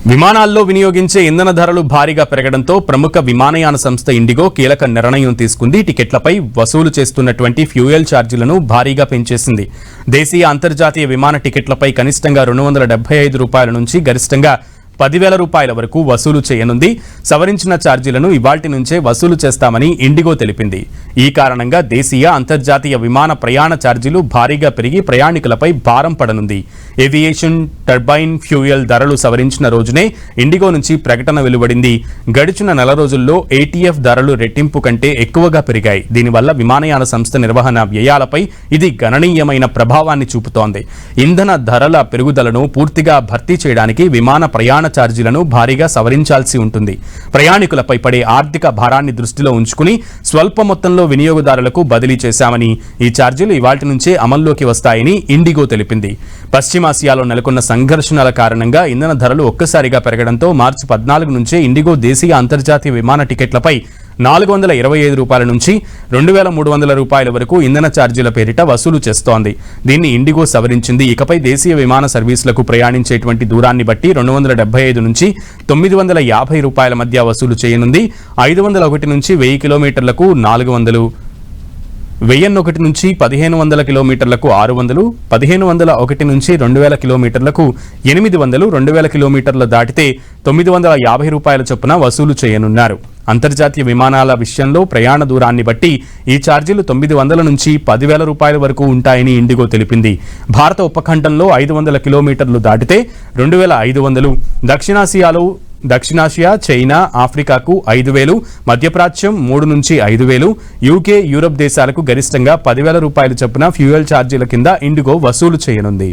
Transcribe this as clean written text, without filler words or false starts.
విమానాల్లో వినియోగించే ఇంధన ధరలు భారీగా పెరగడంతో ప్రముఖ విమానయాన సంస్థ ఇండిగో కీలక నిర్ణయం తీసుకుంది. టికెట్లపై వసూలు చేస్తున్నటువంటి ఫ్యూయల్ ఛార్జీలను భారీగా పెంచేసింది. దేశీయ అంతర్జాతీయ విమాన టికెట్లపై కనిష్టంగా ₹275 నుంచి గరిష్టంగా ₹10,000 వరకు వసూలు చేయనుంది. సవరించిన ఛార్జీలను ఇవాల్టి నుంచే వసూలు చేస్తామని ఇండిగో తెలిపింది. ఈ కారణంగా దేశీయ అంతర్జాతీయ విమాన ప్రయాణ ఛార్జీలు భారీగా పెరిగి ప్రయాణికులపై భారం పడనుంది. ఏవియేషన్ టర్బైన్ ఫ్యూయల్ ధరలు సవరించిన రోజునే ఇండిగో నుంచి ప్రకటన వెలువడింది. గడిచిన నెల రోజుల్లో ఏటీఎఫ్ ధరలు రెట్టింపు కంటే ఎక్కువగా పెరిగాయి. దీనివల్ల విమానయాన సంస్థ నిర్వహణ వ్యయాలపై ఇది గణనీయమైన ప్రభావాన్ని చూపుతోంది. ఇంధన ధరల పెరుగుదలను పూర్తిగా భర్తీ చేయడానికి విమాన ప్రయాణ ఛార్జీలను భారీగా సవరించాల్సి ఉంటుంది. ప్రయాణికులపై పడే ఆర్థిక భారాన్ని దృష్టిలో ఉంచుకుని స్వల్ప మొత్తంలో వినియోగదారులకు బదిలీ చేశామని, ఈ ఛార్జీలు ఇవాల్టి నుంచే అమల్లోకి వస్తాయని ఇండిగో తెలిపింది. పశ్చిమాసియాలో నెలకొన్న సంఘర్షణల కారణంగా ఇంధన ధరలు ఒక్కసారిగా పెరగడంతో మార్చి 14 నుంచే ఇండిగో దేశీయ అంతర్జాతీయ విమాన టికెట్లపై ₹425 నుంచి ₹2,300 వరకు ఇంధన ఛార్జీల పేరిట వసూలు చేస్తోంది. దీన్ని ఇండిగో సవరించింది. ఇకపై దేశీయ విమాన సర్వీసులకు ప్రయాణించేటువంటి దూరాన్ని బట్టి ₹275 నుంచి ₹950 మధ్య వసూలు చేయనుంది. 501 నుంచి 1000 కిలోమీటర్లకు 400, 1001 నుంచి 1500 కిలోమీటర్లకు 600, 1501 నుంచి 2000 కిలోమీటర్లకు 800, 2000 కిలోమీటర్లు దాటితే ₹950 చొప్పున వసూలు చేయనున్నారు. అంతర్జాతీయ విమానాల విషయంలో ప్రయాణ దూరాన్ని బట్టి ఈ ఛార్జీలు ₹900 నుంచి ₹10,000 వరకు ఉంటాయని ఇండిగో తెలిపింది. భారత ఉపఖండంలో 500 కిలోమీటర్లు దాటితే 2500, దక్షిణాసియా, చైనా, ఆఫ్రికాకు 5,000, మధ్యప్రాచ్యం 3 నుంచి 5,000, యూకే, యూరప్ దేశాలకు గరిష్టంగా ₹10,000 చొప్పున ఫ్యూయల్ ఛార్జీల కింద ఇండిగో వసూలు చేయనుంది.